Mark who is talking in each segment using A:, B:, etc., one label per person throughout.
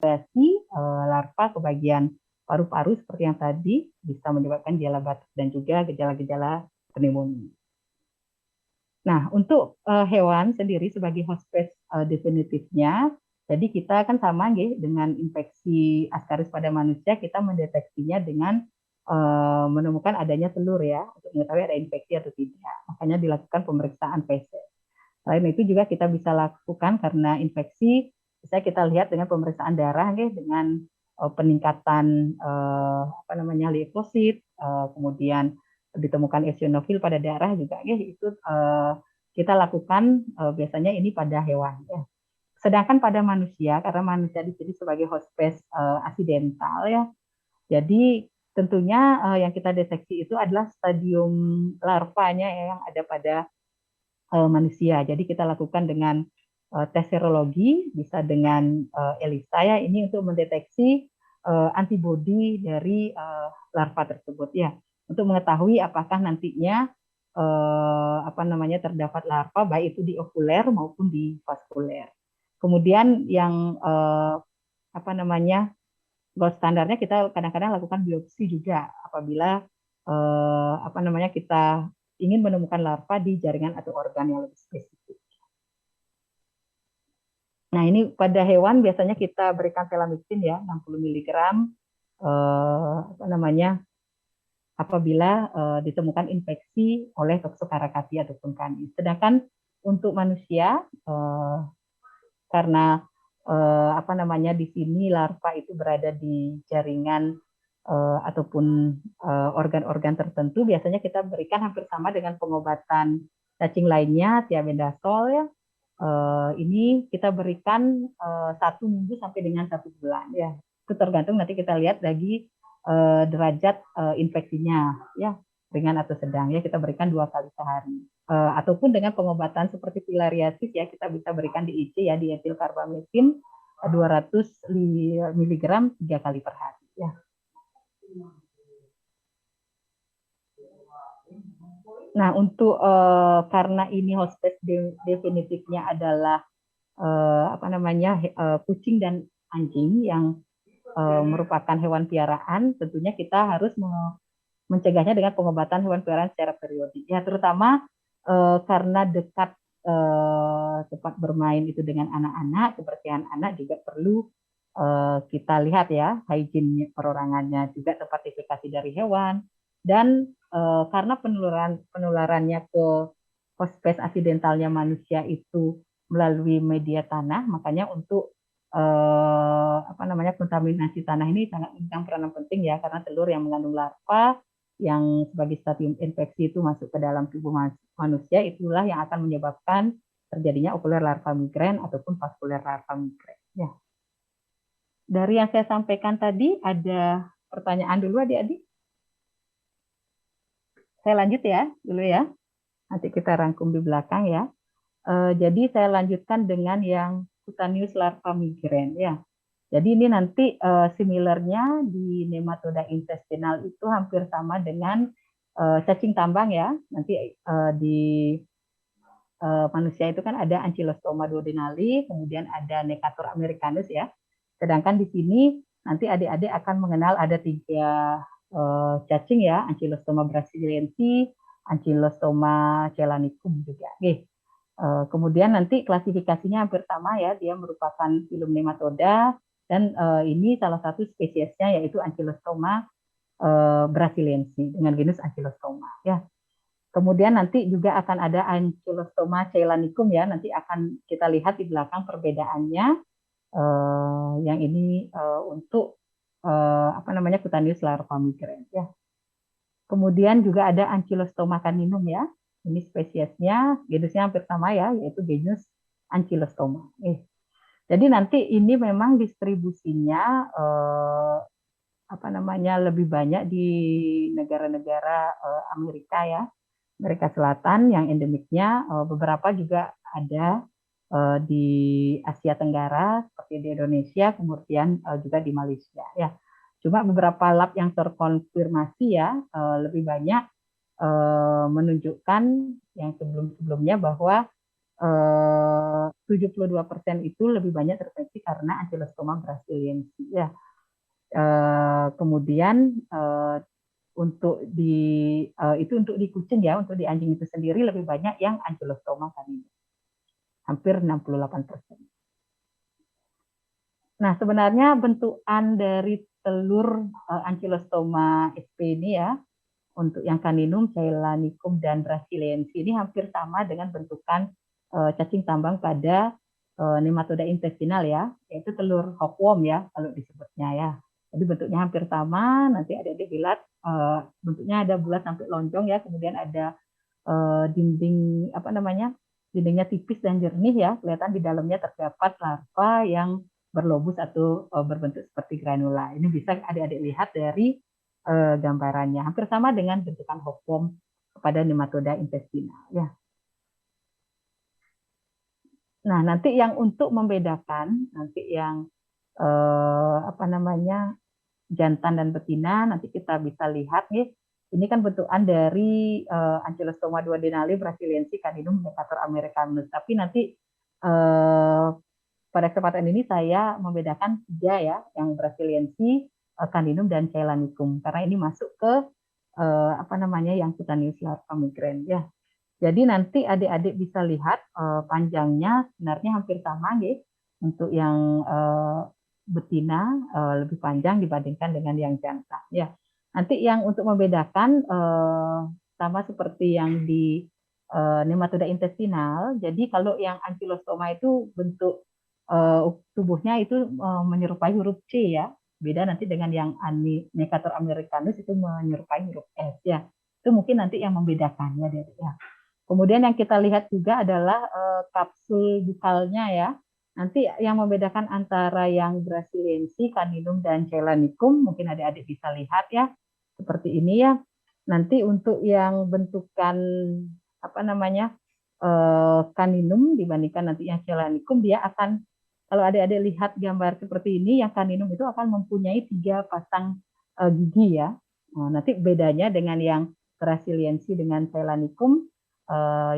A: larva ke bagian paru-paru seperti yang tadi bisa menyebabkan gejala batuk dan juga gejala-gejala pneumonia. Nah, untuk hewan sendiri sebagai host pest definitifnya, jadi kita kan sama dengan infeksi Ascaris pada manusia, kita mendeteksinya dengan menemukan adanya telur ya, untuk mengetahui ada infeksi atau tidak. Makanya dilakukan pemeriksaan feses. Selain itu juga kita bisa lakukan karena infeksi, bisa kita lihat dengan pemeriksaan darah dengan peningkatan leukosit, kemudian ditemukan eosinofil pada darah juga itu kita lakukan biasanya ini pada hewan ya. Sedangkan pada manusia, karena manusia di sini sebagai host pest aksidental ya, jadi tentunya yang kita deteksi itu adalah stadium larvanya yang ada pada manusia. Jadi kita lakukan dengan tes serologi, bisa dengan ELISA ya, ini untuk mendeteksi antibodi dari larva tersebut ya, untuk mengetahui apakah nantinya terdapat larva baik itu di okuler maupun di vaskuler. Kemudian yang gold standarnya kita kadang-kadang lakukan biopsi juga apabila kita ingin menemukan larva di jaringan atau organ yang lebih spesifik. Nah, ini pada hewan biasanya kita berikan telamiksin ya, 60 mg apabila ditemukan infeksi oleh Toxocaracati ataupun canis. Sedangkan untuk manusia karena di sini larva itu berada di jaringan ataupun organ-organ tertentu, biasanya kita berikan hampir sama dengan pengobatan cacing lainnya, thiabendazole ya. Ini kita berikan 1 minggu sampai dengan 1 bulan ya. Itu tergantung nanti kita lihat lagi derajat infeksinya ya, ringan atau sedang ya, kita berikan 2 kali sehari. Ataupun dengan pengobatan seperti filariasis ya, kita bisa berikan di IC ya, di etil karbamazepin 200 mg 3 kali per hari ya. Nah, untuk karena ini host pest definitifnya adalah kucing dan anjing yang merupakan hewan piaraan, tentunya kita harus mencegahnya dengan pengobatan hewan peliharaan secara periodik. Ya, terutama karena dekat tempat bermain itu dengan anak-anak, kebersihan anak juga perlu kita lihat ya, hygiene perorangannya, juga tempat defekasi dari hewan, dan karena penularannya ke host pest aksidentalnya manusia itu melalui media tanah, makanya untuk kontaminasi tanah ini sangat memegang peranan penting ya, karena telur yang mengandung larva yang sebagai stadium infeksi itu masuk ke dalam tubuh manusia, itulah yang akan menyebabkan terjadinya okuler larva migren ataupun vaskuler larva migren ya. Dari yang saya sampaikan tadi, ada pertanyaan dulu adik-adik? Saya lanjut ya dulu ya, nanti kita rangkum di belakang ya. Jadi saya lanjutkan dengan yang cutaneous larva migren ya. Jadi ini nanti similarnya di nematoda intestinal itu hampir sama dengan cacing tambang ya. Nanti di manusia itu kan ada Ankylostoma duodenale, kemudian ada Necator americanus ya. Sedangkan di sini nanti adik-adik akan mengenal ada 3 cacing ya, Ankylostoma brasiliensis, Ankylostoma ceylanicum juga. Kemudian nanti klasifikasinya hampir sama ya, dia merupakan filum nematoda, dan ini salah satu spesiesnya yaitu Ankylostoma brasiliensis dengan genus Ankylostoma ya. Kemudian nanti juga akan ada Ankylostoma ceylanicum ya, nanti akan kita lihat di belakang perbedaannya. Yang ini untuk cutaneous larva migren ya. Kemudian juga ada Ankylostoma caninum ya. Ini spesiesnya, genusnya hampir sama ya, yaitu genus Ankylostoma. Jadi nanti ini memang distribusinya lebih banyak di negara-negara Amerika ya, Amerika Selatan yang endemiknya, beberapa juga ada di Asia Tenggara seperti di Indonesia, kemudian juga di Malaysia ya. Cuma beberapa lab yang terkonfirmasi ya lebih banyak menunjukkan yang sebelum-sebelumnya bahwa 72% itu lebih banyak terinfeksi karena Ankylostoma brasiliensis ya. Kemudian untuk itu untuk di kucing ya, untuk di anjing itu sendiri lebih banyak yang Ankylostoma caninum, hampir 68%. Nah, sebenarnya bentukan dari telur Ankylostoma sp ini ya, untuk yang caninum, Chelanicum, dan brasiliensis ini hampir sama dengan bentukan cacing tambang pada nematoda intestinal ya, yaitu telur hookworm ya kalau disebutnya ya. Jadi bentuknya hampir sama, nanti ada lihat bentuknya ada bulat sampai lonjong ya, kemudian ada dinding apa namanya, dindingnya tipis dan jernih ya, kelihatan di dalamnya terdapat larva yang berlobus atau berbentuk seperti granula. Ini bisa adik-adik lihat dari gambarannya, hampir sama dengan bentukan hookworm pada nematoda intestinal ya. Nah, nanti yang untuk membedakan nanti yang apa namanya jantan dan betina, nanti kita bisa lihat nih, ini kan bentukan dari Ankylostoma duodenale, brasiliensis, caninum, necator americanus. Tapi nanti pada kesempatan ini saya membedakan 3 ya, yang brasiliensis, caninum, dan Chelanicum, karena ini masuk ke apa namanya yang cutaneous larva migraine ya. Jadi nanti adik-adik bisa lihat panjangnya sebenarnya hampir sama nih, untuk yang betina lebih panjang dibandingkan dengan yang jantan ya. Nanti yang untuk membedakan sama seperti yang di nematoda intestinal. Jadi kalau yang Ankylostoma itu bentuk tubuhnya itu menyerupai huruf C ya. Beda nanti dengan yang Necator americanus itu menyerupai huruf S ya. Itu mungkin nanti yang membedakannya ya. Kemudian yang kita lihat juga adalah kapsul bukalnya ya. Nanti yang membedakan antara yang brasiliensis, caninum, dan Chelanicum, mungkin adik-adik bisa lihat ya, seperti ini ya. Nanti untuk yang bentukan apa namanya caninum dibandingkan nanti yang Chelanicum, dia akan, kalau adik-adik lihat gambar seperti ini, yang caninum itu akan mempunyai 3 pasang gigi ya. Nanti bedanya dengan yang brasiliensis dengan Chelanicum,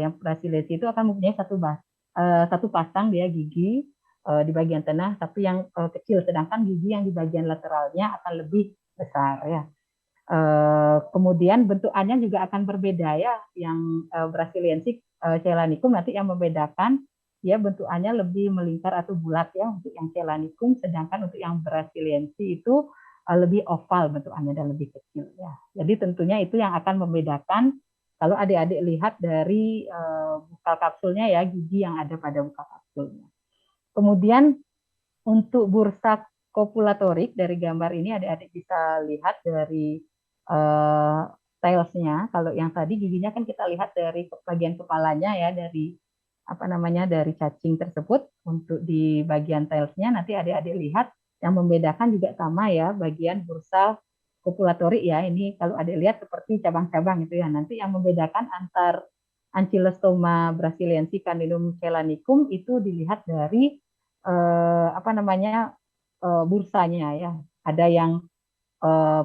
A: yang brasiliensis itu akan mempunyai satu pasang dia gigi di bagian tengah, tapi yang kecil, sedangkan gigi yang di bagian lateralnya akan lebih besar ya. Kemudian bentukannya juga akan berbeda ya, yang brasiliensis, Chelanicum nanti yang membedakan ya bentukannya lebih melingkar atau bulat ya untuk yang Chelanicum, sedangkan untuk yang brasiliensis itu lebih oval bentukannya dan lebih kecil ya. Jadi tentunya itu yang akan membedakan kalau adik-adik lihat dari bukal kapsulnya ya, gigi yang ada pada bukal kapsulnya. Kemudian untuk bursa kopulatorik dari gambar ini adik-adik bisa lihat dari tailsnya. Kalau yang tadi giginya kan kita lihat dari bagian kepalanya ya, dari apa namanya dari cacing tersebut. Untuk di bagian tailsnya nanti adik-adik lihat yang membedakan juga sama ya, bagian bursa kopulatorik ya. Ini kalau adik lihat seperti cabang-cabang itu ya. Nanti yang membedakan antar Ankylostoma brasiliensis, caninum, Chelanicum itu dilihat dari apa namanya bursanya ya. Ada yang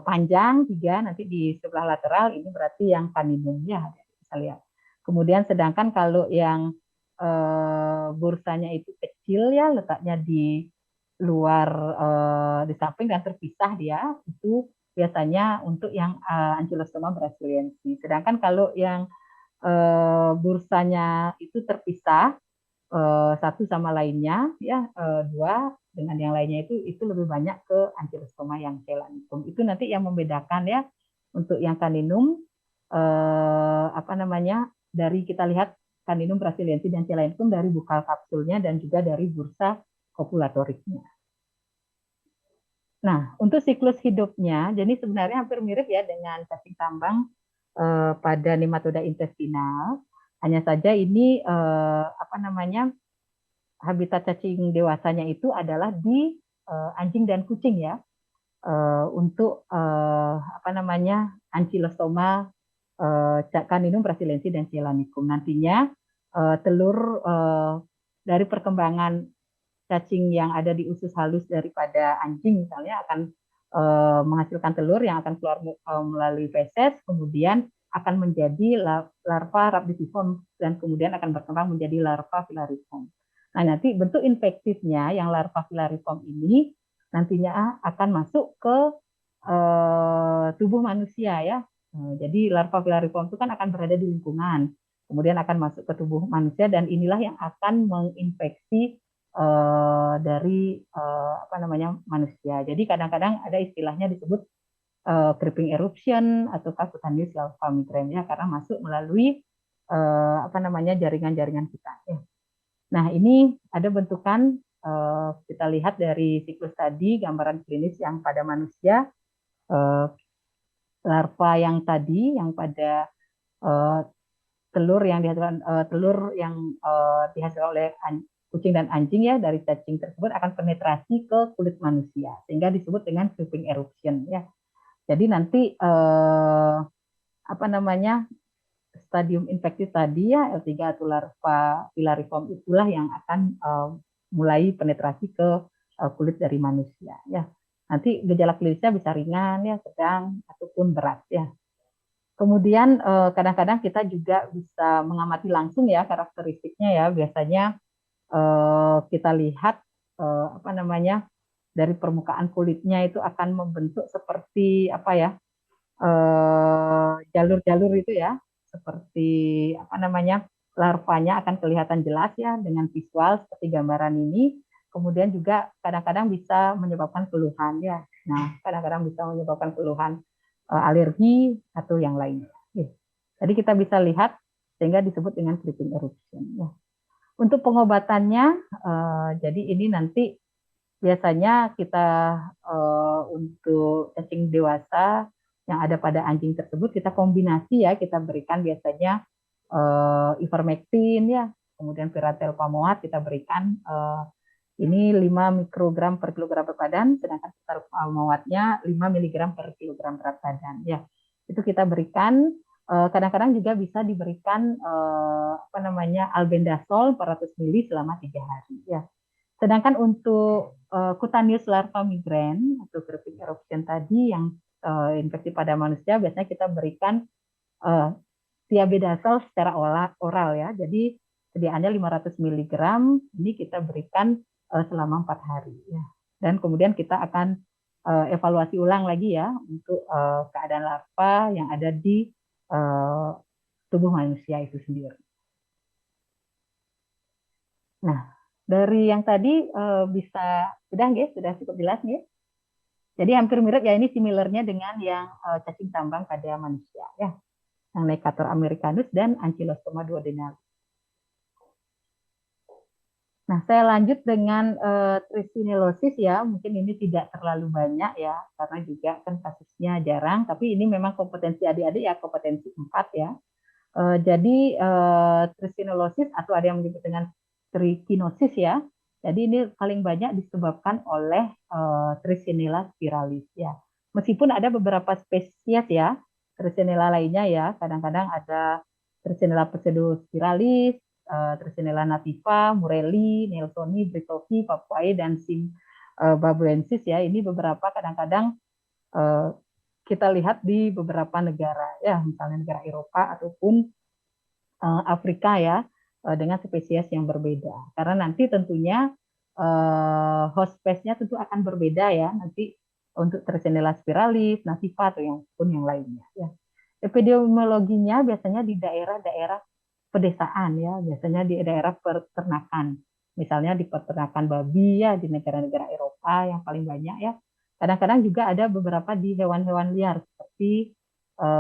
A: panjang 3, nanti di sebelah lateral ini berarti yang caninum ya, bisa lihat. Kemudian sedangkan kalau yang bursanya itu kecil ya, letaknya di luar di samping dan terpisah dia, itu biasanya untuk yang Ankylostoma brasiliensis. Sedangkan kalau yang bursanya itu terpisah satu sama lainnya ya, 2 dengan yang lainnya itu lebih banyak ke Ankylostoma yang Chelanicum. Itu nanti yang membedakan ya untuk yang caninum apa namanya dari kita lihat caninum brasiliensis dan Chelanicum dari bukal kapsulnya dan juga dari bursa kopulatoriknya. Nah, untuk siklus hidupnya, jadi sebenarnya hampir mirip ya dengan cacing tambang pada nematoda intestinal. Hanya saja ini apa namanya habitat cacing dewasanya itu adalah di anjing dan kucing ya. Untuk apa namanya Ankylostoma caninum brasiliensis dan Chelanicum. Nantinya telur dari perkembangan cacing yang ada di usus halus daripada anjing misalnya akan menghasilkan telur yang akan keluar melalui feses, kemudian akan menjadi larva rhabditiform dan kemudian akan berkembang menjadi larva filariform. Nah, nanti bentuk infektifnya yang larva filariform ini nantinya akan masuk ke tubuh manusia ya. Jadi larva filariform itu kan akan berada di lingkungan, kemudian akan masuk ke tubuh manusia dan inilah yang akan menginfeksi dari apa namanya manusia. Jadi kadang-kadang ada istilahnya disebut creeping eruption atau cutaneous larva migraine ya karena masuk melalui apa namanya jaringan-jaringan kita. Ya. Nah ini ada bentukan kita lihat dari siklus tadi gambaran klinis yang pada manusia larva yang tadi yang pada uh, telur yang dihasilkan dihasilkan oleh kucing dan anjing ya dari cacing tersebut akan penetrasi ke kulit manusia sehingga disebut dengan creeping eruption ya. Jadi nanti apa namanya stadium infektif tadi ya L3 atau larva filariform itulah yang akan mulai penetrasi ke kulit dari manusia ya. Nanti gejala klinisnya bisa ringan ya, sedang ataupun berat ya. Kemudian kadang-kadang kita juga bisa mengamati langsung ya karakteristiknya ya. Biasanya kita lihat apa namanya dari permukaan kulitnya itu akan membentuk seperti apa ya jalur-jalur itu ya, seperti apa namanya larvanya akan kelihatan jelas ya dengan visual seperti gambaran ini. Kemudian juga kadang-kadang bisa menyebabkan keluhan ya. Nah, kadang-kadang bisa menyebabkan keluhan alergi atau yang lainnya. Jadi kita bisa lihat sehingga disebut dengan creeping eruption. Ya. Untuk pengobatannya, jadi ini nanti biasanya kita untuk cacing dewasa yang ada pada anjing tersebut kita kombinasi ya, kita berikan biasanya ivermectin ya, kemudian piratel pamoat kita berikan ini 5 mikrogram per kilogram berat badan, sedangkan pamoatnya 5 miligram per kilogram berat badan ya. Itu kita berikan kadang-kadang juga bisa diberikan apa namanya albendazole 400 ml selama 3 hari ya. Sedangkan untuk cutaneous larva migraine atau creeping eruption tadi yang infeksi pada manusia biasanya kita berikan thiabedazole secara oral ya. Jadi sediaannya 500 mg ini kita berikan selama 4 hari ya. Dan kemudian kita akan evaluasi ulang lagi ya untuk keadaan larva yang ada di tubuh manusia itu sendiri. Nah, dari yang tadi bisa sudah cukup jelas nggih? Jadi hampir mirip ya ini similarnya dengan yang cacing tambang pada manusia ya, yang Necator americanus dan Ankylostoma duodenalis. Nah, saya lanjut dengan trichinelosis ya. Mungkin ini tidak terlalu banyak ya, karena juga kan kasusnya jarang. Tapi ini memang kompetensi adik-adik ya, kompetensi 4 ya. Jadi trichinelosis atau ada yang menyebut dengan trichinosis ya. Jadi ini paling banyak disebabkan oleh Trichinella spiralis ya. Meskipun ada beberapa spesies ya, Trichinella lainnya ya. Kadang-kadang ada Trichinella pseudospiralis, Trichinella nativa, Murelli, Nelsoni, Britovi, Papuae, dan Zimbabwensis ya. Ini beberapa kadang-kadang kita lihat di beberapa negara ya, misalnya negara Eropa ataupun Afrika ya, dengan spesies yang berbeda. Karena nanti tentunya host spesiesnya tentu akan berbeda ya, nanti untuk Trichinella spiralis, nativa atau yang pun yang lainnya ya. Epidemiologinya biasanya di daerah-daerah pedesaan ya, biasanya di daerah peternakan. Misalnya di peternakan babi ya di negara-negara Eropa yang paling banyak ya. Kadang-kadang juga ada beberapa di hewan-hewan liar seperti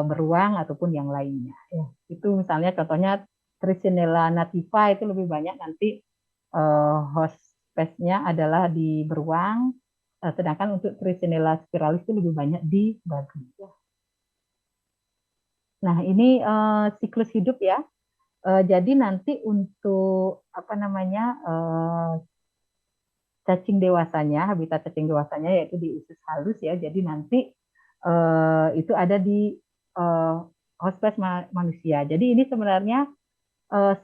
A: beruang ataupun yang lainnya ya. Itu misalnya contohnya Trichinella nativa itu lebih banyak nanti host spesiesnya adalah di beruang, sedangkan untuk Trichinella spiralis itu lebih banyak di babi ya. Nah, ini siklus hidup ya. Jadi nanti untuk apa namanya cacing dewasanya, habitat cacing dewasanya yaitu di usus halus ya. Jadi nanti itu ada di hospes manusia. Jadi ini sebenarnya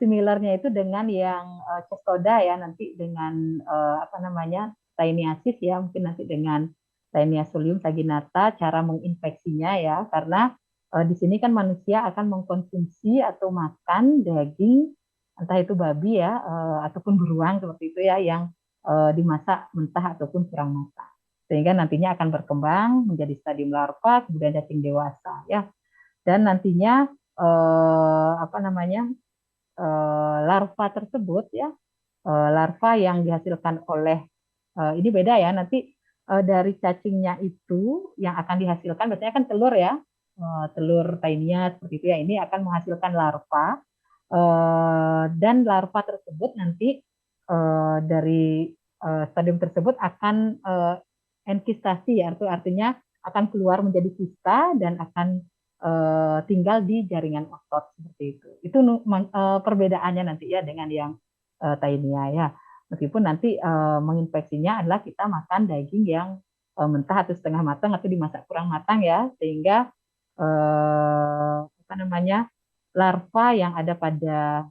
A: similarnya itu dengan yang cestoda ya, nanti dengan apa namanya taeniasis ya, mungkin nanti dengan Taeniasolium saginata cara menginfeksinya ya, karena di sini kan manusia akan mengkonsumsi atau makan daging entah itu babi ya ataupun beruang seperti itu ya yang dimasak mentah ataupun kurang matang. Sehingga nantinya akan berkembang menjadi stadium larva, kemudian cacing dewasa ya. Dan nantinya apa namanya larva tersebut ya, larva yang dihasilkan oleh ini beda ya nanti dari cacingnya itu yang akan dihasilkan biasanya kan telur ya, telur tainia seperti itu ya, ini akan menghasilkan larva dan larva tersebut nanti dari stadium tersebut akan enkistasi ya, artinya akan keluar menjadi kista dan akan tinggal di jaringan otot seperti itu. Itu perbedaannya nanti ya dengan yang tainia ya. Meskipun nanti menginfeksinya adalah kita makan daging yang mentah atau setengah matang atau dimasak kurang matang ya, sehingga apa namanya larva yang ada pada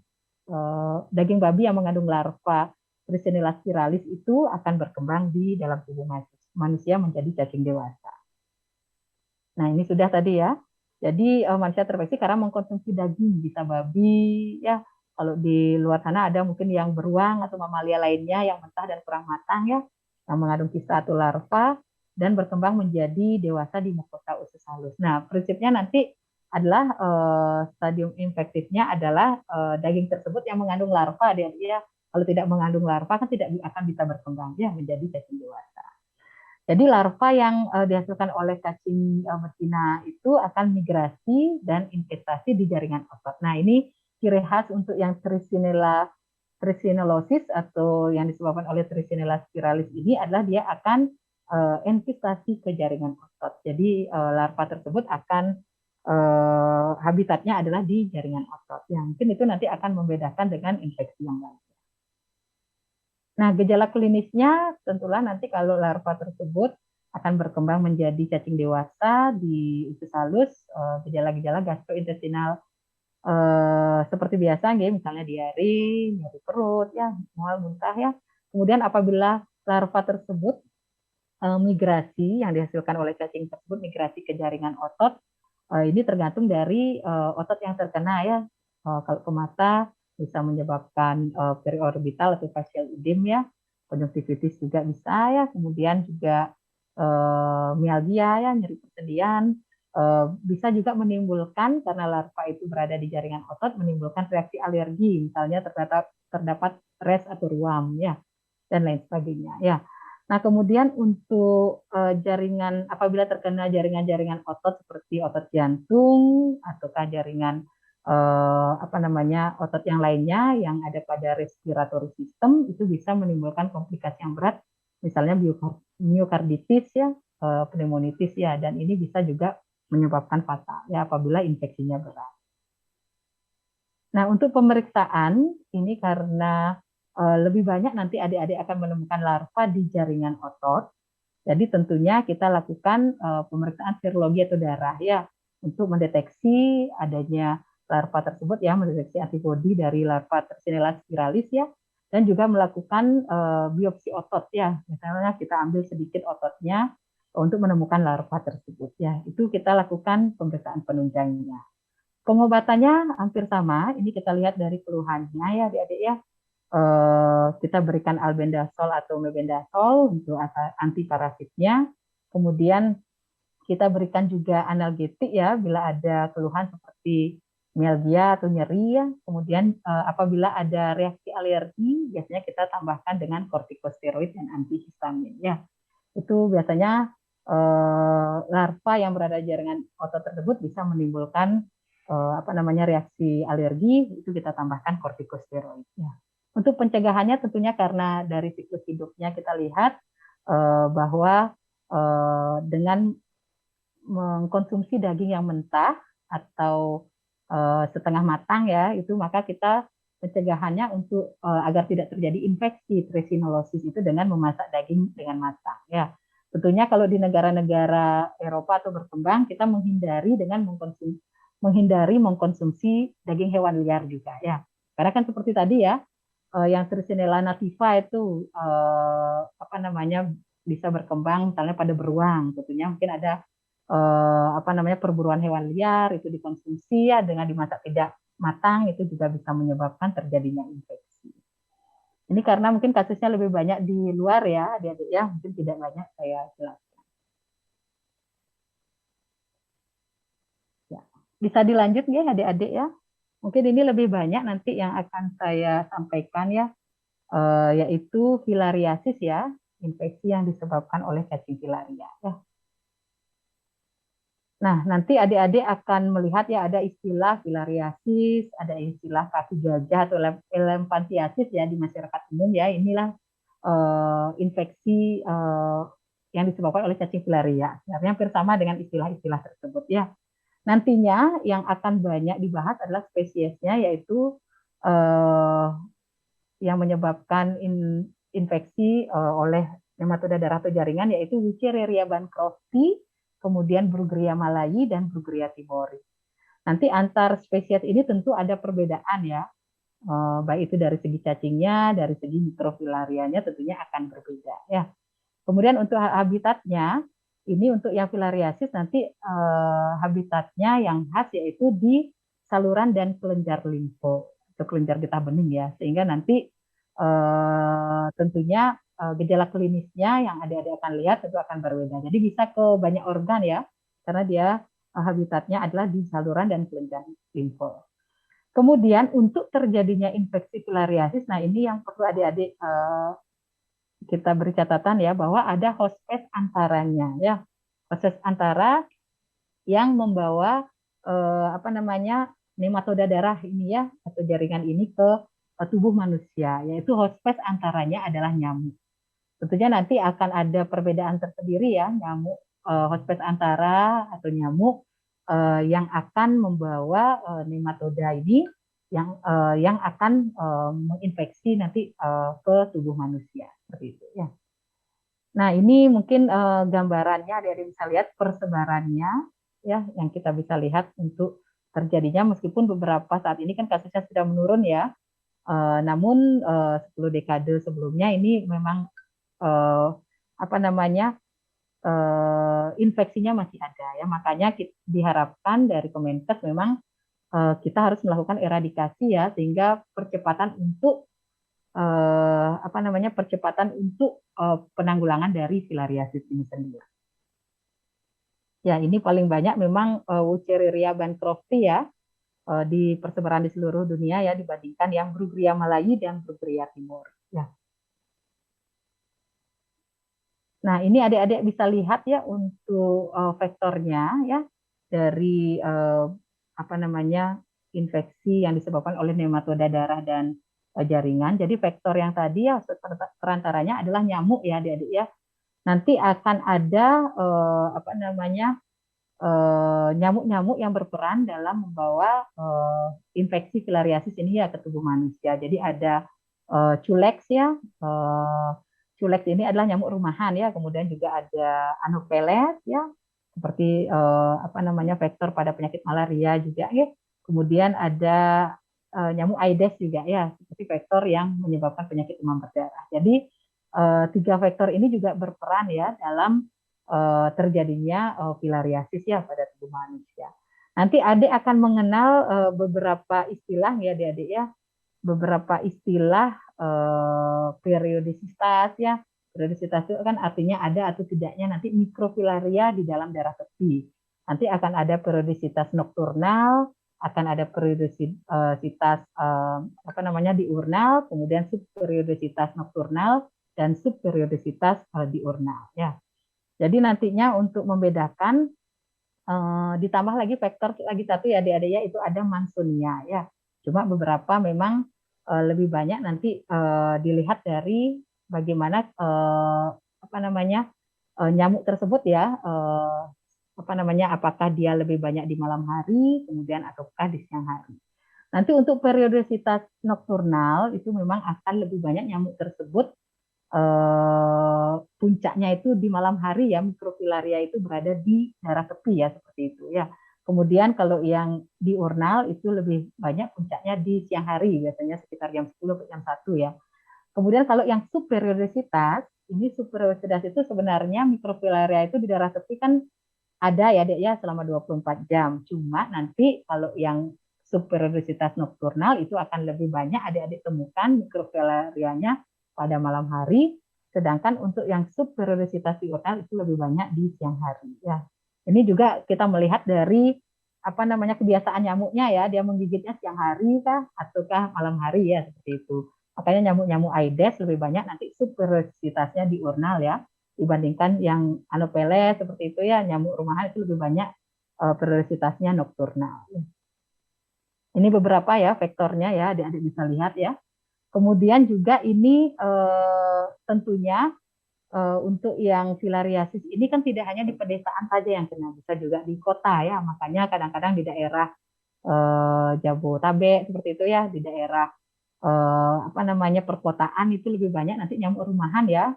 A: daging babi yang mengandung larva Trichinella spiralis itu akan berkembang di dalam tubuh manusia menjadi cacing dewasa. Nah, ini sudah tadi ya. Jadi manusia terinfeksi karena mengkonsumsi daging, bisa babi ya. Kalau di luar sana ada mungkin yang beruang atau mamalia lainnya yang mentah dan kurang matang ya, yang mengandung kista atau larva dan berkembang menjadi dewasa di mukosa usus halus. Nah, prinsipnya nanti adalah stadium infektifnya adalah daging tersebut yang mengandung larva dia kalau tidak mengandung larva kan tidak akan bisa berkembang ya menjadi cacing dewasa. Jadi larva yang dihasilkan oleh cacing betina itu akan migrasi dan investasi di jaringan otot. Nah, ini ciri khas untuk yang trichinelosis atau yang disebabkan oleh Trichinella spiralis ini adalah dia akan investasi ke jaringan otot. Jadi larva tersebut akan habitatnya adalah di jaringan otot. Yang mungkin itu nanti akan membedakan dengan infeksi yang lain. Nah, gejala klinisnya tentulah nanti kalau larva tersebut akan berkembang menjadi cacing dewasa di usus halus, gejala-gejala gastrointestinal seperti biasa, misalnya diare, nyeri perut, ya, mual, muntah ya. Kemudian apabila larva tersebut migrasi yang dihasilkan oleh cacing tersebut migrasi ke jaringan otot, ini tergantung dari otot yang terkena ya. Kalau ke mata bisa menyebabkan periorbital atau facial edema ya, konjungtivitis juga bisa ya, kemudian juga mialgia ya, nyeri persendian, bisa juga menimbulkan karena larva itu berada di jaringan otot menimbulkan reaksi alergi, misalnya terdapat res atau ruam ya, dan lain sebagainya ya. Nah, kemudian untuk jaringan apabila terkena jaringan-jaringan otot seperti otot jantung ataukah jaringan apa namanya otot yang lainnya yang ada pada respiratory system itu bisa menimbulkan komplikasi yang berat, misalnya miokarditis ya, pneumonitis ya, dan ini bisa juga menyebabkan fatal ya apabila infeksinya berat. Nah, untuk pemeriksaan ini karena lebih banyak nanti adik-adik akan menemukan larva di jaringan otot. Jadi tentunya kita lakukan pemeriksaan serologi atau darah ya untuk mendeteksi adanya larva tersebut ya, mendeteksi antibodi dari larva Trichinella spiralis ya, dan juga melakukan biopsi otot ya. Misalnya kita ambil sedikit ototnya untuk menemukan larva tersebut ya. Itu kita lakukan pemeriksaan penunjangnya. Pengobatannya hampir sama. Ini kita lihat dari keluhannya ya, adik-adik ya. Kita berikan albendazol atau mebendazol untuk anti parasitnya. Kemudian kita berikan juga analgetik ya bila ada keluhan seperti mialgia atau nyeri ya. Kemudian apabila ada reaksi alergi, biasanya kita tambahkan dengan kortikosteroid dan antihistamin ya. Itu biasanya larva yang berada di jaringan otot tersebut bisa menimbulkan apa namanya reaksi alergi, itu kita tambahkan kortikosteroid ya. Untuk pencegahannya tentunya karena dari siklus hidupnya kita lihat bahwa dengan mengkonsumsi daging yang mentah atau setengah matang ya, itu maka kita pencegahannya untuk agar tidak terjadi infeksi trichinelosis itu dengan memasak daging dengan matang ya. Tentunya kalau di negara-negara Eropa atau berkembang kita menghindari mengkonsumsi daging hewan liar juga ya. Karena kan seperti tadi ya, yang Trichinella nativa itu apa namanya bisa berkembang misalnya pada beruang, tentunya mungkin ada apa namanya perburuan hewan liar itu dikonsumsi ya dengan dimasak tidak matang itu juga bisa menyebabkan terjadinya infeksi. Ini karena mungkin kasusnya lebih banyak di luar ya, adik-adik ya, mungkin tidak banyak saya jelaskan. Ya. Bisa dilanjut ya adik-adik ya. Mungkin ini lebih banyak nanti yang akan saya sampaikan ya, yaitu filariasis ya, infeksi yang disebabkan oleh cacing filaria. Ya. Nah, nanti adik-adik akan melihat ya ada istilah filariasis, ada istilah kaki gajah atau elephantiasis ya di masyarakat umum ya. Inilah infeksi yang disebabkan oleh cacing filaria. Sebenarnya hampir sama dengan istilah-istilah tersebut ya. Nantinya yang akan banyak dibahas adalah spesiesnya yaitu eh, yang menyebabkan infeksi oleh nematoda darah atau jaringan yaitu Wuchereria bancrofti, kemudian Bruggeria malayi dan Bruggeria timori. Nanti antar spesies ini tentu ada perbedaan ya, baik itu dari segi cacingnya, dari segi mikrofilarianya tentunya akan berbeda ya. Kemudian untuk habitatnya, ini untuk yang filariasis nanti habitatnya yang khas yaitu di saluran dan kelenjar limfo atau kelenjar getah bening ya, sehingga nanti tentunya gejala klinisnya yang adik-adik akan lihat tentu akan berbeda. Jadi bisa ke banyak organ ya, karena dia habitatnya adalah di saluran dan kelenjar limfo. Kemudian untuk terjadinya infeksi filariasis, nah ini yang perlu adik-adik kita beri catatan ya bahwa ada hospes antaranya ya, hospes antara yang membawa apa namanya nematoda darah ini ya atau jaringan ini ke tubuh manusia, yaitu hospes antaranya adalah nyamuk. Tentunya nanti akan ada perbedaan tersendiri ya nyamuk hospes antara atau nyamuk yang akan membawa nematoda ini yang akan menginfeksi nanti ke tubuh manusia seperti itu ya. Nah ini mungkin gambarannya adik-adik bisa lihat persebarannya ya yang kita bisa lihat untuk terjadinya meskipun beberapa saat ini kan kasusnya sudah menurun ya. Namun 10 dekade sebelumnya ini memang apa namanya infeksinya masih ada ya, makanya diharapkan dari Kemenkes memang kita harus melakukan eradikasi ya sehingga percepatan untuk apa namanya percepatan untuk penanggulangan dari filariasis ini sendiri. Ya ini paling banyak memang Wuchereria bancrofti ya di persebaran di seluruh dunia ya dibandingkan yang Bruggeria malayi dan Bruggeria timori. Ya. Nah, ini adik-adik bisa lihat ya untuk vektornya ya dari apa namanya infeksi yang disebabkan oleh nematoda darah dan jaringan. Jadi vektor yang tadi ya perantaranya adalah nyamuk ya adik-adik ya. Nanti akan ada apa namanya nyamuk-nyamuk yang berperan dalam membawa infeksi filariasis ini ya ke tubuh manusia. Jadi ada Culex ya. Culex ini adalah nyamuk rumahan ya. Kemudian juga ada Anopheles ya, seperti apa namanya vektor pada penyakit malaria juga ya. Kemudian ada nyamuk Aedes juga ya, seperti vektor yang menyebabkan penyakit demam berdarah. Jadi tiga vektor ini juga berperan ya dalam terjadinya filariasis ya pada tubuh manusia. Nanti adik akan mengenal beberapa istilah ya adik-adik ya, beberapa istilah periodisitas ya. Periodisitas itu kan artinya ada atau tidaknya nanti mikrofilaria di dalam darah tepi. Nanti akan ada periodisitas nokturnal, akan ada periodisitas apa namanya diurnal, kemudian subperiodisitas nokturnal dan subperiodisitas diurnal ya. Jadi nantinya untuk membedakan ditambah lagi faktor lagi satu ya adik-adik ya itu ada Mansonia ya. Cuma beberapa memang lebih banyak nanti dilihat dari bagaimana apa namanya nyamuk tersebut ya apa namanya apakah dia lebih banyak di malam hari kemudian ataukah di siang hari. Nanti untuk periodisitas nokturnal itu memang akan lebih banyak nyamuk tersebut puncaknya itu di malam hari ya, mikrofilaria itu berada di daerah tepi ya seperti itu ya. Kemudian kalau yang diurnal itu lebih banyak puncaknya di siang hari biasanya sekitar jam 10 ke jam 1 ya. Kemudian kalau yang subperiodisitas, ini subperiodisitas itu sebenarnya mikrofilaria itu di daerah tepi kan ada ya Dek ya selama 24 jam. Cuma nanti kalau yang subperiodisitas nokturnal itu akan lebih banyak adik-adik temukan mikrofilarianya pada malam hari, sedangkan untuk yang subperiodisitas diurnal itu lebih banyak di siang hari. Ya, ini juga kita melihat dari apa namanya kebiasaan nyamuknya ya, dia menggigitnya siang hari kah ataukah malam hari ya seperti itu. Makanya nyamuk-nyamuk Aedes lebih banyak nanti subperiodisitasnya diurnal ya dibandingkan yang Anopheles seperti itu ya, nyamuk rumahan itu lebih banyak periodisitasnya nokturnal. Ini beberapa ya vektornya ya, adik-adik bisa lihat ya. Kemudian juga ini tentunya untuk yang filariasis ini kan tidak hanya di pedesaan saja yang kena, bisa juga di kota ya. Makanya kadang-kadang di daerah Jabotabek seperti itu ya, di daerah apa namanya perkotaan itu lebih banyak nanti nyamuk rumahan ya,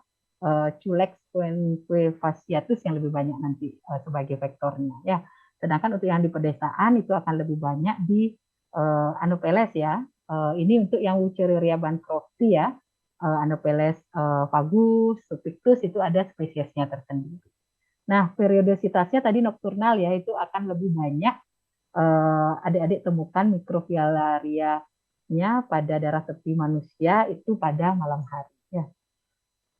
A: Culex quenquefasciatus yang lebih banyak nanti sebagai vektornya ya. Sedangkan untuk yang di pedesaan itu akan lebih banyak di Anopheles ya. Ini untuk yang Wuchereria bancrofti ya. Anopheles vagus, subpictus itu ada spesiesnya tersendiri. Nah, periodisitasnya tadi nokturnal ya, itu akan lebih banyak adik-adik temukan mikrofilaria-nya pada darah tepi manusia itu pada malam hari. Ya.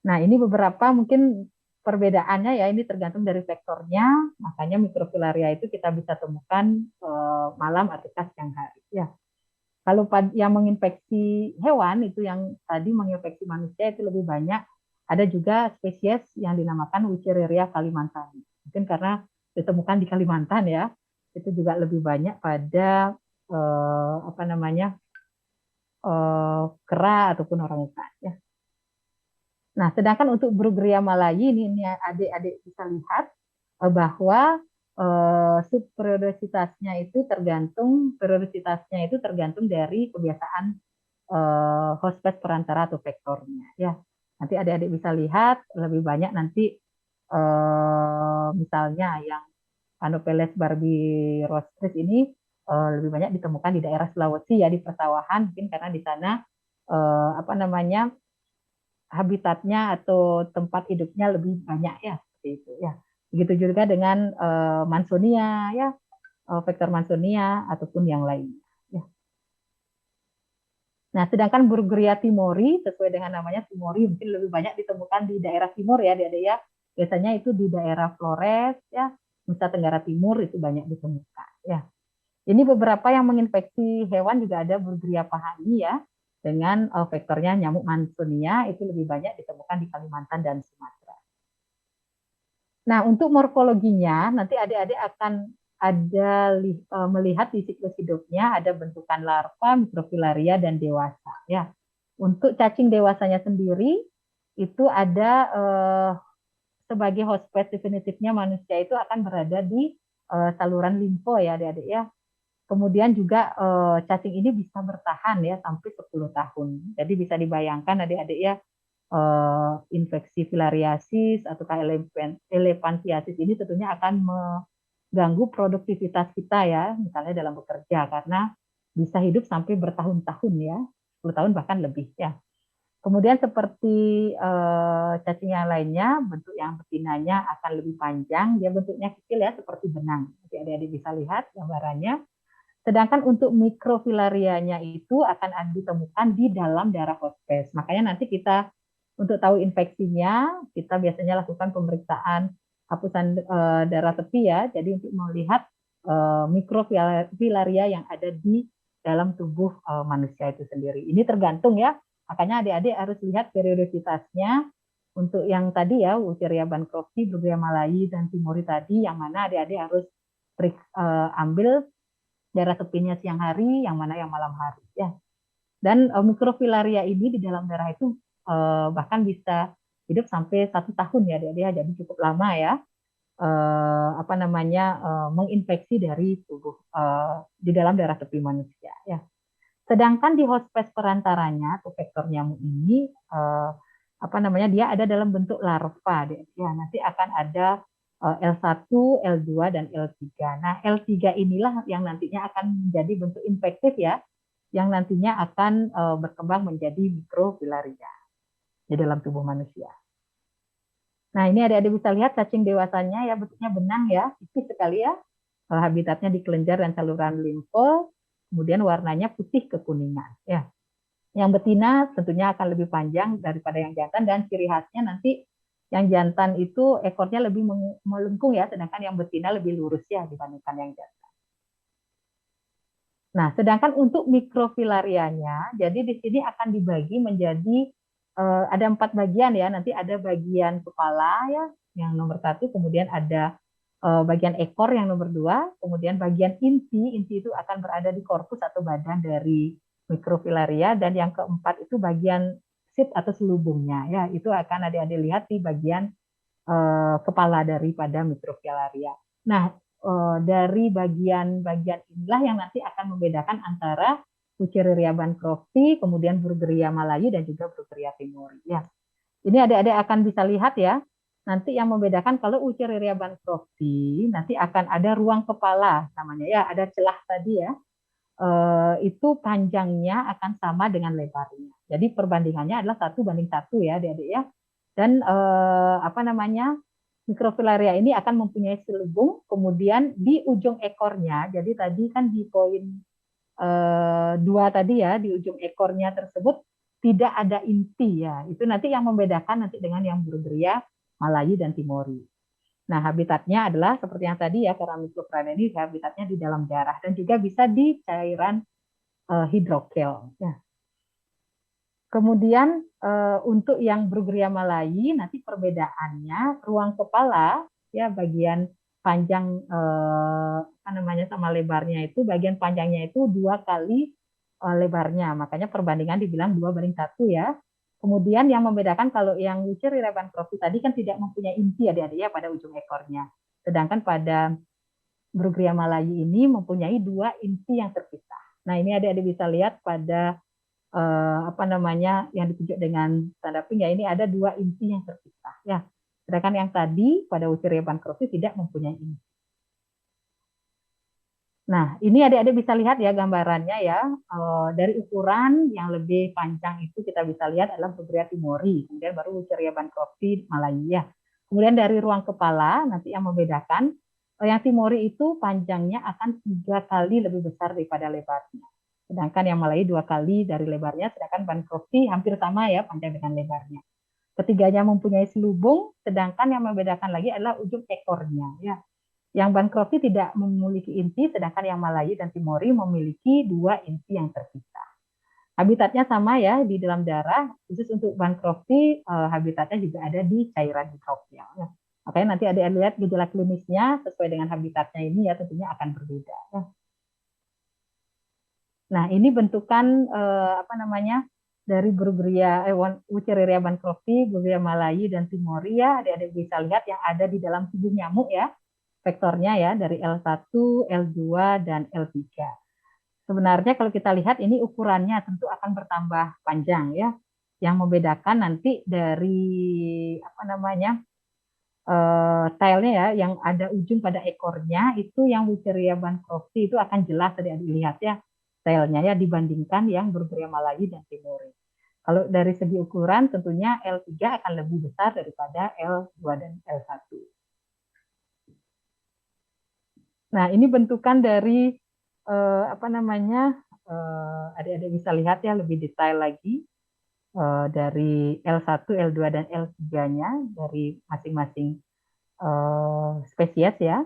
A: Nah, ini beberapa mungkin perbedaannya ya, ini tergantung dari vektornya, makanya mikrofilaria itu kita bisa temukan malam ataukah siang hari. Ya. Kalau yang menginfeksi hewan itu yang tadi menginfeksi manusia itu lebih banyak. Ada juga spesies yang dinamakan Wuchereria kalimantan. Mungkin karena ditemukan di Kalimantan ya, itu juga lebih banyak pada apa namanya kera ataupun orangutan. Ya. Nah, sedangkan untuk Bruggeria malayi ini adik-adik bisa lihat bahwa subperiodisitasnya itu tergantung dari kebiasaan hospes perantara atau vektornya. Ya, nanti adik-adik bisa lihat lebih banyak nanti misalnya yang Anopheles barbirostris ini lebih banyak ditemukan di daerah Sulawesi ya di persawahan mungkin karena di sana apa namanya habitatnya atau tempat hidupnya lebih banyak ya seperti itu ya. Begitu juga dengan Mansonia ya, vektor Mansonia ataupun yang lain. Ya. Nah, sedangkan Bruggeria timori sesuai dengan namanya timori mungkin lebih banyak ditemukan di daerah timur ya, adik-adik ya. Biasanya itu di daerah Flores ya, Nusa Tenggara Timur itu banyak ditemukan ya. Ini beberapa yang menginfeksi hewan juga ada Bruggeria pahani ya, dengan vektornya nyamuk Mansonia itu lebih banyak ditemukan di Kalimantan dan Sumatera. Nah, untuk morfologinya nanti adik-adik akan ada melihat di siklus hidupnya ada bentukan larva, mikrofilaria dan dewasa ya. Untuk cacing dewasanya sendiri itu ada sebagai hospes definitifnya manusia itu akan berada di saluran limfo ya adik-adik ya. Kemudian juga cacing ini bisa bertahan ya sampai 10 tahun. Jadi bisa dibayangkan adik-adik ya infeksi filariasis atau elefantiasis ini tentunya akan mengganggu produktivitas kita ya, misalnya dalam bekerja karena bisa hidup sampai bertahun-tahun ya, 10 tahun bahkan lebih ya. Kemudian seperti cacing yang lainnya, bentuk yang betinanya akan lebih panjang, dia bentuknya kecil ya seperti benang. Jadi adik-adik bisa lihat gambarannya. Sedangkan untuk mikrofilarianya itu akan ditemukan di dalam darah hospes. Makanya nanti kita untuk tahu infeksinya, kita biasanya lakukan pemeriksaan hapusan darah tepi ya. Jadi untuk melihat mikrofilaria yang ada di dalam tubuh manusia itu sendiri. Ini tergantung ya. Makanya adik-adik harus lihat periodisitasnya untuk yang tadi ya, Wuchereria bancrofti, Bruggeria malayi, dan timori tadi, yang mana adik-adik harus ambil darah tepinya siang hari, yang mana yang malam hari ya. Dan mikrofilaria ini di dalam darah itu bahkan bisa hidup sampai 1 tahun ya dia jadi cukup lama ya apa namanya menginfeksi dari tubuh di dalam darah tepi manusia ya. Sedangkan di hospes perantaranya atau vektor nyamuk ini apa namanya dia ada dalam bentuk larva ya. Nanti akan ada L1, L2 dan L3. Nah, L3 inilah yang nantinya akan menjadi bentuk infektif ya, yang nantinya akan berkembang menjadi mikrofilaria di dalam tubuh manusia. Nah, ini adik-adik bisa lihat cacing dewasanya ya bentuknya benang ya, tipis sekali ya. Habitatnya di kelenjar dan saluran limfo. kemudian warnanya putih kekuningan. Ya, yang betina tentunya akan lebih panjang daripada yang jantan dan ciri khasnya nanti yang jantan itu ekornya lebih melengkung ya, sedangkan yang betina lebih lurus ya dibandingkan yang jantan. Nah, sedangkan untuk mikrofilarianya, jadi di sini akan dibagi menjadi ada 4 bagian ya. Nanti ada bagian kepala ya, yang nomor 1, kemudian ada bagian ekor yang nomor 2, kemudian bagian inti. Inti itu akan berada di korpus atau badan dari mikrofilaria, dan yang keempat itu bagian sit atau selubungnya ya. Itu akan adik-adik lihat di bagian kepala daripada mikrofilaria. Nah, dari bagian-bagian inilah yang nanti akan membedakan antara Wuchereria bancrofti, kemudian Brugueria malayi, dan juga Brugueria timori. Ya, ini adik-adik akan bisa lihat ya. Nanti yang membedakan kalau Wuchereria bancrofti nanti akan ada ruang kepala namanya ya, ada celah tadi ya. Itu panjangnya akan sama dengan lebarnya. Jadi perbandingannya adalah 1:1 ya adik-adik ya. Dan apa namanya, mikrofilaria ini akan mempunyai selubung, kemudian di ujung ekornya, jadi tadi kan di poin 2 tadi ya, di ujung ekornya tersebut tidak ada inti ya. Itu nanti yang membedakan nanti dengan yang Brugueria malayi dan timori. Nah, habitatnya adalah seperti yang tadi ya, karena mikrofilaria ini habitatnya di dalam darah dan juga bisa di cairan hidrokel. Ya. Kemudian untuk yang Brugueria malayi nanti perbedaannya ruang kepala ya, bagian panjang apa namanya sama lebarnya itu, bagian panjangnya itu 2 kali lebarnya, makanya perbandingan dibilang 2:1 ya. Kemudian yang membedakan kalau yang Wuchereria bancrofti tadi kan tidak mempunyai inti adik-adik ya pada ujung ekornya, sedangkan pada Brugueria malayi ini mempunyai 2 inti yang terpisah. Nah, ini adik-adik bisa lihat pada apa namanya yang ditunjuk dengan tanda pink ya, ini ada 2 inti yang terpisah ya. Sedangkan yang tadi pada Wuchereria bancrofti tidak mempunyai inti. Nah, ini adik-adik bisa lihat ya gambarannya ya. Dari ukuran yang lebih panjang itu kita bisa lihat adalah Brugueria timori, kemudian baru Wuchereria bancrofti malayi ya. Kemudian dari ruang kepala nanti yang membedakan yang timori itu panjangnya akan 3 kali lebih besar daripada lebarnya. Sedangkan yang malayi 2 kali dari lebarnya, sedangkan bancrofti hampir sama ya panjang dengan lebarnya. Ketiganya mempunyai selubung, sedangkan yang membedakan lagi adalah ujung ekornya ya. Yang bancrofti tidak memiliki inti, sedangkan yang malayi dan timori memiliki 2 inti yang terpisah. Habitatnya sama ya di dalam darah, khusus untuk bancrofti habitatnya juga ada di cairan hidrokel. Ya. Makanya nanti ada lihat gejala klinisnya sesuai dengan habitatnya ini ya tentunya akan berbeda. Ya. Nah, ini bentukan apa namanya dari Brugueria Wuchereria bancrofti, Brugueria malayi dan timori ya, adik-adik bisa lihat yang ada di dalam tubuh nyamuk ya. Vektornya ya dari L1, L2 dan L3. Sebenarnya kalau kita lihat ini ukurannya tentu akan bertambah panjang ya. Yang membedakan nanti dari apa namanya tailnya ya, yang ada ujung pada ekornya itu yang Wuchereria bancrofti itu akan jelas tadi dilihat ya tailnya ya dibandingkan yang Brugueria malayi dan timori. Kalau dari segi ukuran tentunya L3 akan lebih besar daripada L2 dan L1. Nah, ini bentukan dari apa namanya, adik-adik bisa lihat ya lebih detail lagi dari L1, L2 dan L3-nya dari masing-masing spesies ya.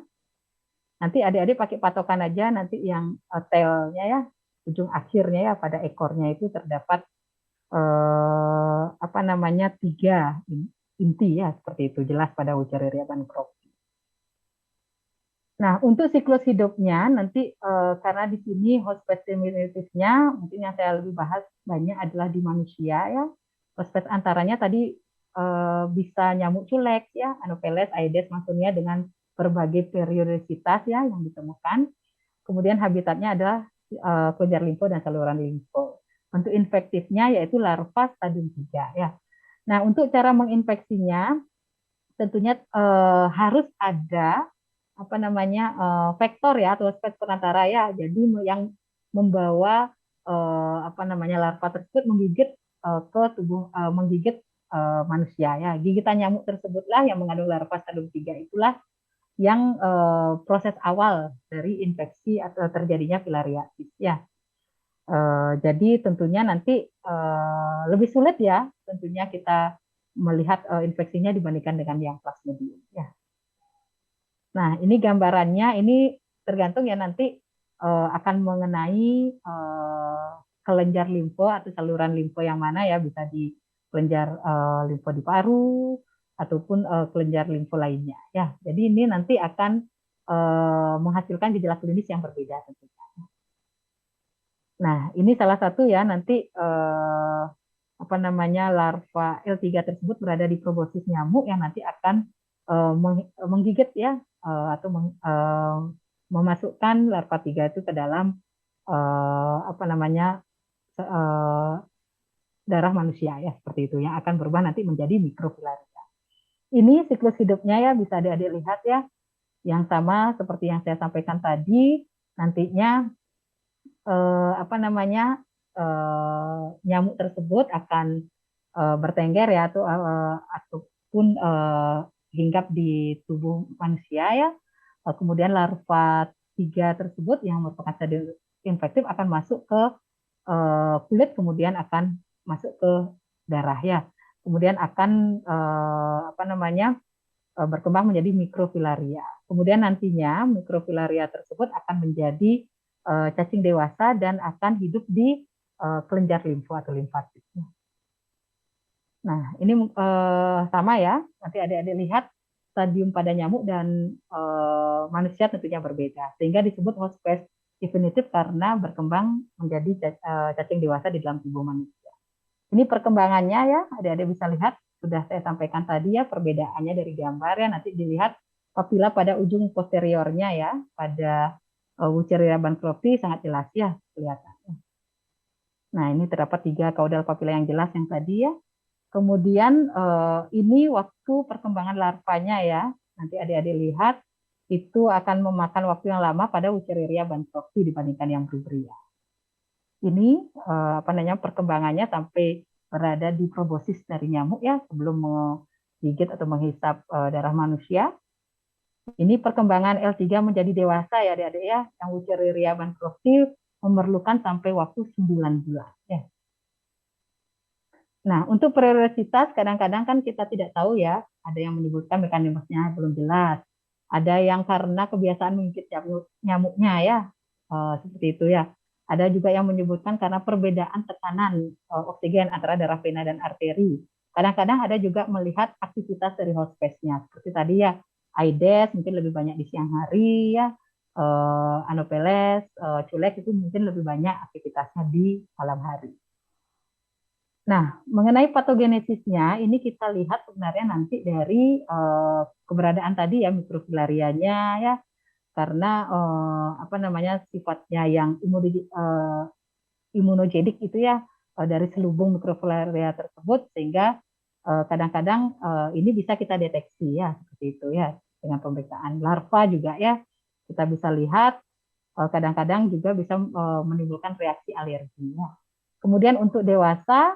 A: Nanti adik-adik pakai patokan aja nanti yang tailnya ya, ujung akhirnya ya pada ekornya itu terdapat apa namanya 3 inti ya, seperti itu jelas pada Wuchereria bancrofti. Nah, untuk siklus hidupnya nanti karena di sini host pest primitifnya mungkin yang saya lebih bahas banyak adalah di manusia ya. Host pest antaranya tadi bisa nyamuk culex ya, Anopheles, Aedes, Mansonia dengan berbagai periodisitas ya yang ditemukan. Kemudian habitatnya adalah kelenjar limfo dan saluran limfo. Untuk infektifnya yaitu larva stadium 3 ya. Nah, untuk cara menginfeksinya tentunya harus ada apa namanya vektor ya atau spek perantara ya. Jadi yang membawa apa namanya larva tersebut menggigit ke tubuh menggigit manusia ya. Gigitan nyamuk tersebutlah yang mengandung larva stadium 3 itulah yang proses awal dari infeksi atau terjadinya filariasis ya. Jadi tentunya nanti lebih sulit ya tentunya kita melihat infeksinya dibandingkan dengan yang plasmodium ya. Nah, ini gambarannya, ini tergantung ya nanti akan mengenai kelenjar limfo atau saluran limfo yang mana ya, bisa di kelenjar limfo di paru ataupun kelenjar limfo lainnya ya. Jadi ini nanti akan menghasilkan gejala klinis yang berbeda tentunya. Nah, ini salah satu ya nanti apa namanya larva L3 tersebut berada di proboscis nyamuk yang nanti akan menggigit ya atau memasukkan larva 3 itu ke dalam apa namanya darah manusia ya, seperti itu yang akan berubah nanti menjadi mikrofilaria. Ini siklus hidupnya ya, bisa adik-adik lihat ya, yang sama seperti yang saya sampaikan tadi. Nantinya apa namanya nyamuk tersebut akan bertengger ya ataupun hinggap di tubuh manusia ya. Kemudian larva 3 tersebut yang merupakan stadium infektif akan masuk ke kulit, kemudian akan masuk ke darah ya. Kemudian akan apa namanya berkembang menjadi mikrofilaria. Kemudian nantinya mikrofilaria tersebut akan menjadi cacing dewasa dan akan hidup di kelenjar limfo atau limfatik. Nah, ini sama ya. Nanti adik-adik lihat stadium pada nyamuk dan manusia tentunya berbeda. Sehingga disebut host phase definitif karena berkembang menjadi cacing dewasa di dalam tubuh manusia. Ini perkembangannya ya, adik-adik bisa lihat. Sudah saya sampaikan tadi ya perbedaannya dari gambar ya. Nanti dilihat papila pada ujung posteriornya ya. Pada Wuchereria bancrofti sangat jelas ya kelihatannya. Nah, ini terdapat 3 kaudal papila yang jelas yang tadi ya. Kemudian ini waktu perkembangan larvanya ya. Nanti adik-adik lihat itu akan memakan waktu yang lama pada Wuchereria bancrofti dibandingkan yang Bruggeria. Ini apa namanya perkembangannya sampai berada di proboscis dari nyamuk ya sebelum menggigit atau menghisap darah manusia. Ini perkembangan L3 menjadi dewasa ya adik-adik ya. Yang Wuchereria bancrofti memerlukan sampai waktu 9 bulan ya. Nah, untuk prioritas kadang-kadang kan kita tidak tahu ya, ada yang menyebutkan mekanismenya belum jelas. Ada yang karena kebiasaan menggigit nyamuknya ya, seperti itu ya. Ada juga yang menyebutkan karena perbedaan tekanan oksigen antara darah vena dan arteri. Kadang-kadang ada juga melihat aktivitas dari host phase-nya. Seperti tadi ya, Aedes mungkin lebih banyak di siang hari ya, Anopheles, culek itu mungkin lebih banyak aktivitasnya di malam hari. Nah, mengenai patogenesisnya, ini kita lihat sebenarnya nanti dari keberadaan tadi ya mikrofilarianya ya, karena apa namanya sifatnya yang imunogenik itu ya dari selubung mikrofilaria tersebut, sehingga kadang-kadang ini bisa kita deteksi ya seperti itu ya dengan pemeriksaan larva juga ya kita bisa lihat kadang-kadang juga bisa menimbulkan reaksi alergi ya. Kemudian untuk dewasa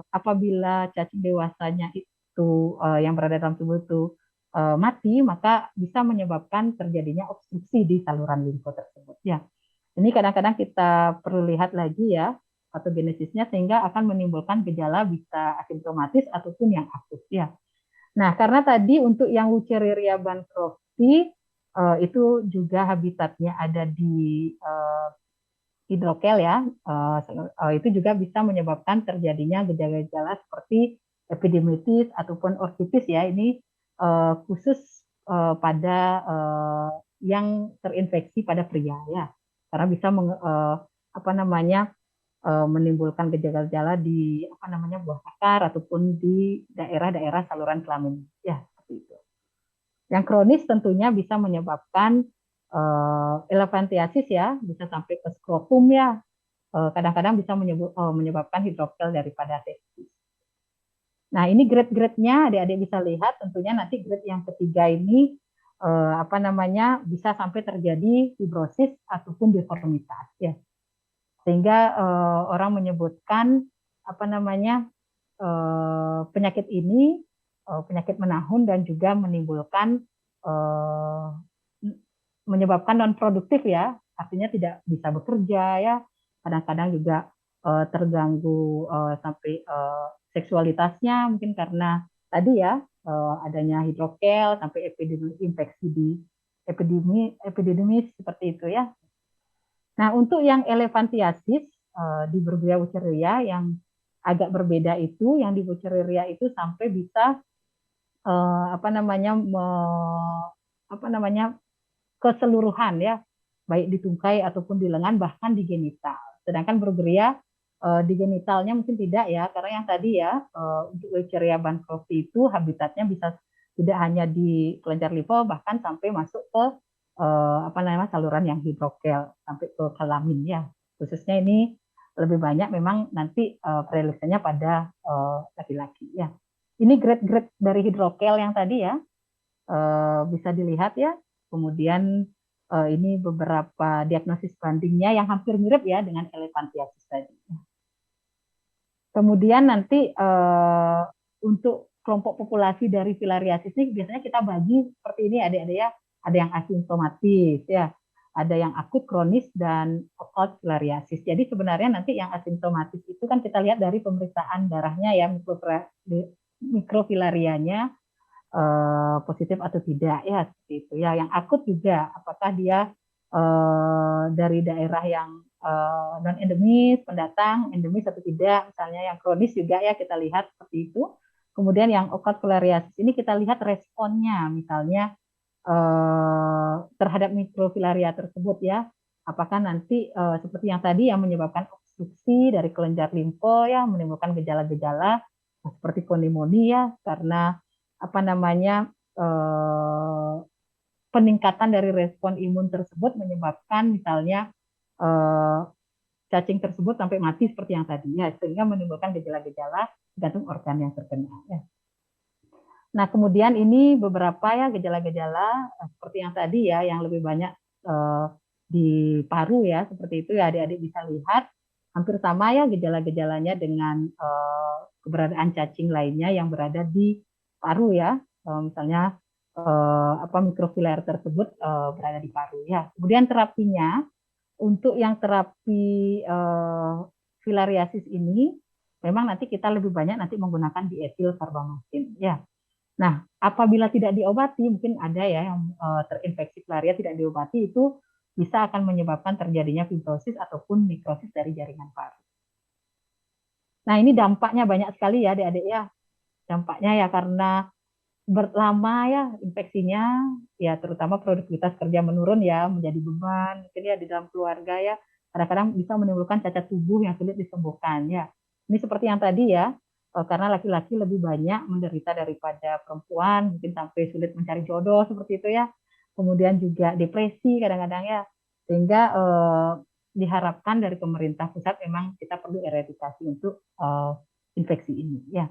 A: apabila cacing dewasanya itu yang berada dalam tubuh itu mati, maka bisa menyebabkan terjadinya obstruksi di saluran limfo tersebut. Ya, ini kadang-kadang kita perlu lihat lagi ya patogenesisnya sehingga akan menimbulkan gejala bisa asimptomatis ataupun yang akut ya. Nah, karena tadi untuk yang Wuchereria bancrofti itu juga habitatnya ada di hidrokel ya, itu juga bisa menyebabkan terjadinya gejala-gejala seperti epididymitis ataupun ortitis ya. Ini khusus pada yang terinfeksi pada pria ya, karena bisa apa namanya menimbulkan gejala-gejala di apa namanya buah akar ataupun di daerah-daerah saluran kelamin ya seperti itu. Yang kronis tentunya bisa menyebabkan elephantiasis ya, bisa sampai ke skrotum ya. Kadang-kadang bisa menyebabkan hidrokel daripada sepsis. Nah, ini grade-grade-nya adik-adik bisa lihat tentunya nanti grade yang ketiga ini apa namanya bisa sampai terjadi fibrosis ataupun deformitas ya. Sehingga orang menyebutkan apa namanya penyakit ini penyakit menahun dan juga menimbulkan menyebabkan non produktif ya artinya tidak bisa bekerja ya, kadang-kadang juga terganggu sampai seksualitasnya mungkin karena tadi ya adanya hidrokel sampai epidemi infeksi di epidemis seperti itu ya. Nah, untuk yang elephantiasis di Bruguiera wuchereria yang agak berbeda itu, yang di wuchereria itu sampai bisa apa namanya keseluruhan ya, baik di tungkai ataupun di lengan bahkan di genital. Sedangkan Bruguiera di genitalnya mungkin tidak ya, karena yang tadi ya untuk Wuchereria bancrofti itu habitatnya bisa tidak hanya di kelenjar limfa bahkan sampai masuk ke apa namanya saluran yang hidrokel sampai ke kelamin ya. Khususnya ini lebih banyak memang nanti predileksinya pada laki-laki ya. Ini grade-grade dari hidrokel yang tadi ya bisa dilihat ya. Kemudian ini beberapa diagnosis bandingnya yang hampir mirip ya dengan elephantiasis tadi. Kemudian nanti untuk kelompok populasi dari filariasis ini biasanya kita bagi seperti ini adik-adik ya. Ada yang asimptomatis ya, ada yang akut, kronis, dan occult filariasis. Jadi sebenarnya nanti yang asimptomatis itu kan kita lihat dari pemeriksaan darahnya ya, mikrofilarianya positif atau tidak ya seperti itu ya. Yang akut juga apakah dia dari daerah yang non endemis, pendatang, endemis atau tidak, misalnya yang kronis juga ya kita lihat seperti itu. Kemudian yang occult filariasis ini kita lihat responnya, misalnya terhadap mikrofilaria tersebut ya. Apakah nanti seperti yang tadi yang menyebabkan obstruksi dari kelenjar limfo ya, menimbulkan gejala-gejala seperti pneumonia karena apa namanya peningkatan dari respon imun tersebut menyebabkan misalnya cacing tersebut sampai mati seperti yang tadi ya, sehingga menimbulkan gejala-gejala tergantung organ yang terkena ya. Nah, kemudian ini beberapa ya gejala-gejala seperti yang tadi ya, yang lebih banyak di paru ya, seperti itu ya adik-adik bisa lihat. Hampir sama ya gejala-gejalanya dengan keberadaan cacing lainnya yang berada di paru ya. Misalnya apa mikrofilar tersebut berada di paru ya. Kemudian terapinya untuk yang terapi filariasis ini memang nanti kita lebih banyak nanti menggunakan dietil karbamazin ya. Nah, apabila tidak diobati, mungkin ada ya yang terinfeksi filaria tidak diobati, itu bisa akan menyebabkan terjadinya fibrosis ataupun nekrosis dari jaringan paru. Nah, ini dampaknya banyak sekali ya adik-adik ya. Dampaknya ya karena berlama ya infeksinya, ya terutama produktivitas kerja menurun ya, menjadi beban, mungkin ya di dalam keluarga ya, kadang-kadang bisa menimbulkan cacat tubuh yang sulit disembuhkan ya. Ini seperti yang tadi ya, karena laki-laki lebih banyak menderita daripada perempuan, mungkin sampai sulit mencari jodoh seperti itu ya. Kemudian juga depresi kadang-kadang ya, sehingga diharapkan dari pemerintah pusat memang kita perlu eradikasi untuk infeksi ini ya.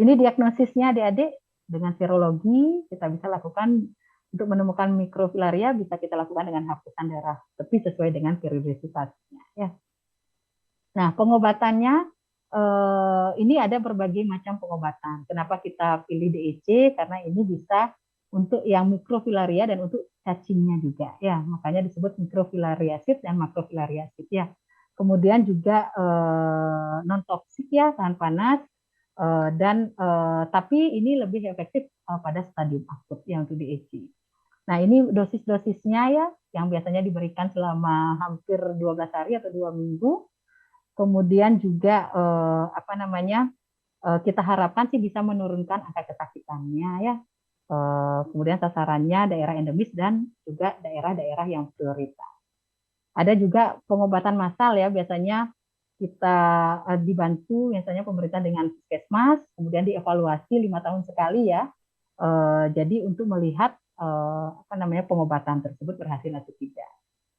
A: Ini diagnosisnya adik-adik dengan serologi kita bisa lakukan untuk menemukan mikrofilaria bisa kita lakukan dengan hapusan darah, tapi sesuai dengan periodisitasnya ya. Nah, pengobatannya ini ada berbagai macam pengobatan. Kenapa kita pilih DEC? Karena ini bisa untuk yang mikrofilaria dan untuk cacingnya juga ya. Makanya disebut mikrofilariasis dan makrofilariasis ya. Kemudian juga non toksik ya, tahan panas dan tapi ini lebih efektif pada stadium akut yang untuk DEC. Nah, ini dosis-dosisnya ya yang biasanya diberikan selama hampir 12 hari atau 2 minggu. Kemudian juga apa namanya kita harapkan sih bisa menurunkan angka kesakitannya ya. Kemudian sasarannya daerah endemis dan juga daerah-daerah yang prioritas. Ada juga pengobatan massal ya, biasanya kita dibantu misalnya pemerintah dengan puskesmas, kemudian dievaluasi 5 tahun sekali ya. Jadi untuk melihat apa namanya pengobatan tersebut berhasil atau tidak.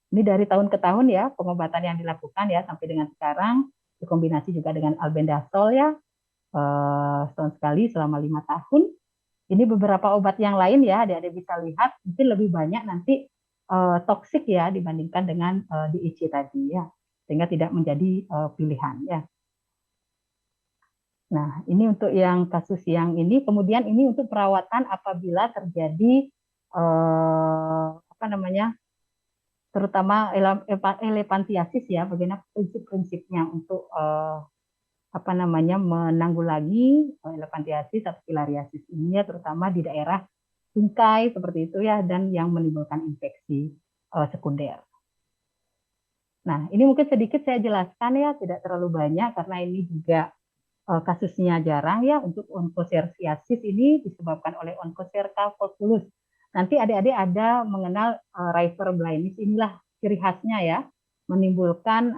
A: Ini dari tahun ke tahun ya pengobatan yang dilakukan ya sampai dengan sekarang dikombinasi juga dengan albendazol ya setahun sekali selama 5 tahun. Ini beberapa obat yang lain ya adik-adik bisa lihat mungkin lebih banyak nanti toksik ya dibandingkan dengan DEC tadi ya sehingga tidak menjadi pilihan ya. Nah ini untuk yang kasus yang ini kemudian ini untuk perawatan apabila terjadi apa namanya terutama elefantiasis ya, bagaimana prinsip-prinsipnya untuk menanggulangi elefantiasis atau filariasis ini ya, terutama di daerah tungkai seperti itu ya, dan yang menimbulkan infeksi sekunder. Nah, ini mungkin sedikit saya jelaskan ya, tidak terlalu banyak karena ini juga kasusnya jarang ya. Untuk onchocerciasis ini disebabkan oleh Onchocerca volvulus. Nanti adik-adik ada mengenal River blindness, inilah ciri khasnya ya, menimbulkan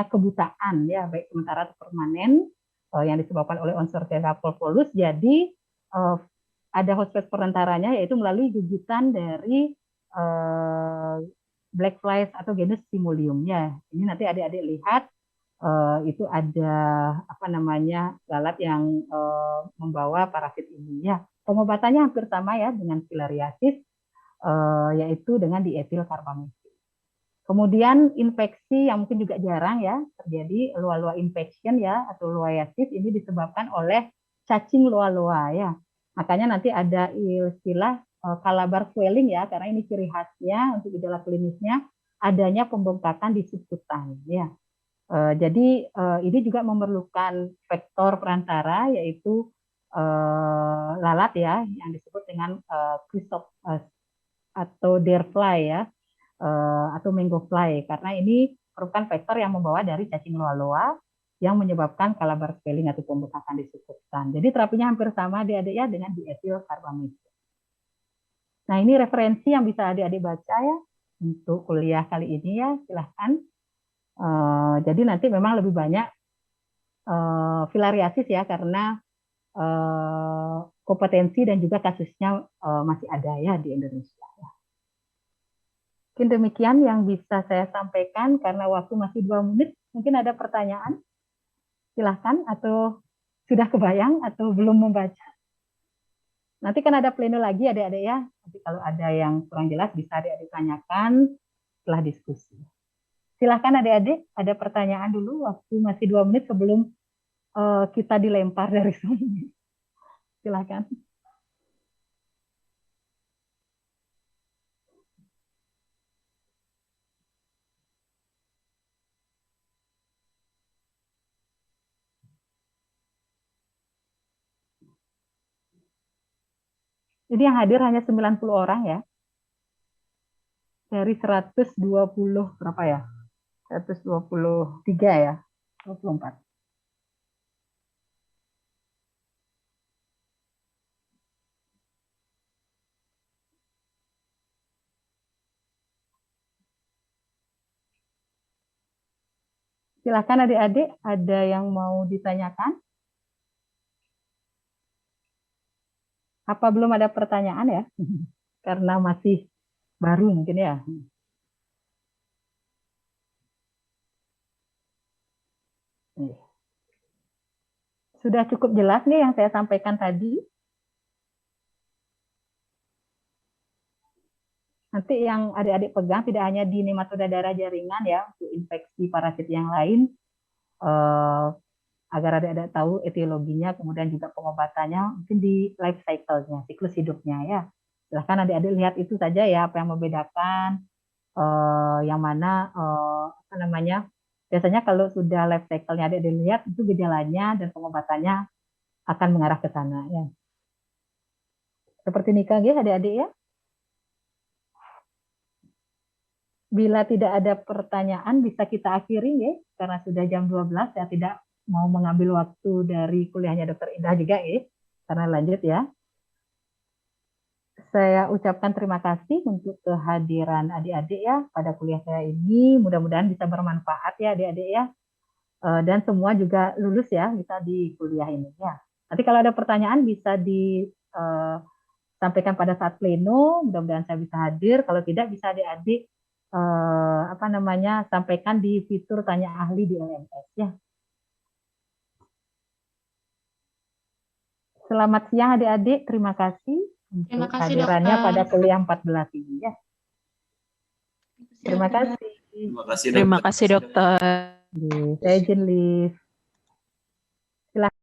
A: kebutaan ya, baik sementara atau permanen yang disebabkan oleh Onchocerca volvulus. Jadi ada hospes perantaranya, yaitu melalui gigitan dari black flies atau genus Simulium ya. Ini nanti adik-adik lihat itu ada lalat yang membawa parasit ini ya. Pengobatannya hampir sama ya dengan filariasis, yaitu dengan dietil karbamid. Kemudian infeksi yang mungkin juga jarang ya terjadi, loa-loa infection ya atau loaiasis, ini disebabkan oleh cacing loa-loa ya. Makanya nanti ada istilah Calabar swelling ya, karena ini ciri khasnya untuk gejala klinisnya adanya pembengkakan di subkutan ya. Jadi ini juga memerlukan faktor perantara, yaitu lalat ya yang disebut dengan atau deerfly ya, atau mango fly, karena ini merupakan faktor yang membawa dari cacing loa-loa yang menyebabkan Calabar swelling atau pembengkakan di subkutan. Jadi terapinya hampir sama adik-adik ya dengan dietil karbamid. Nah, ini referensi yang bisa adik-adik baca ya untuk kuliah kali ini ya, silahkan. Jadi nanti memang lebih banyak filariasis ya, karena kompetensi dan juga kasusnya masih ada ya di Indonesia. Mungkin demikian yang bisa saya sampaikan, karena waktu masih 2 menit. Mungkin ada pertanyaan? Silahkan, atau sudah kebayang atau belum membaca? Nanti kan ada pleno lagi adik-adik ya. Nanti kalau ada yang kurang jelas bisa adik-adik tanyakan setelah diskusi. Silahkan adik-adik, ada pertanyaan dulu, waktu masih 2 menit sebelum kita dilempar dari Zoom. Silahkan. Jadi yang hadir hanya 90 orang ya. Dari 120 berapa ya? 123 ya. 24. Silakan adik-adik, ada yang mau ditanyakan? Apa belum ada pertanyaan ya? Karena masih baru mungkin ya. Sudah cukup jelas nih yang saya sampaikan tadi? Nanti yang adik-adik pegang tidak hanya di nematoda darah jaringan ya, untuk infeksi parasit yang lain, agar adik-adik tahu etiologinya, kemudian juga pengobatannya, mungkin di life cycle-nya, siklus hidupnya ya. Silahkan adik-adik lihat itu saja ya, apa yang membedakan, yang mana, biasanya kalau sudah life cycle-nya adik-adik lihat, itu gejalanya dan pengobatannya akan mengarah ke sana ya. Seperti nikah ya adik-adik ya. Bila tidak ada pertanyaan, bisa kita akhiri ya, karena sudah jam 12, saya tidak mau mengambil waktu dari kuliahnya Dr. Indah juga ya, karena lanjut ya. Saya ucapkan terima kasih untuk kehadiran adik-adik ya pada kuliah saya ini, mudah-mudahan bisa bermanfaat ya adik-adik ya, dan semua juga lulus ya, bisa di kuliah ini ya. Nanti kalau ada pertanyaan bisa disampaikan pada saat pleno, mudah-mudahan saya bisa hadir, kalau tidak bisa adik-adik sampaikan di fitur tanya ahli di LMS ya. Selamat siang adik-adik, terima kasih untuk kehadirannya pada kuliah 14 ini ya. Terima kasih.
B: Terima kasih dokter.
A: Saya izin live. Silakan.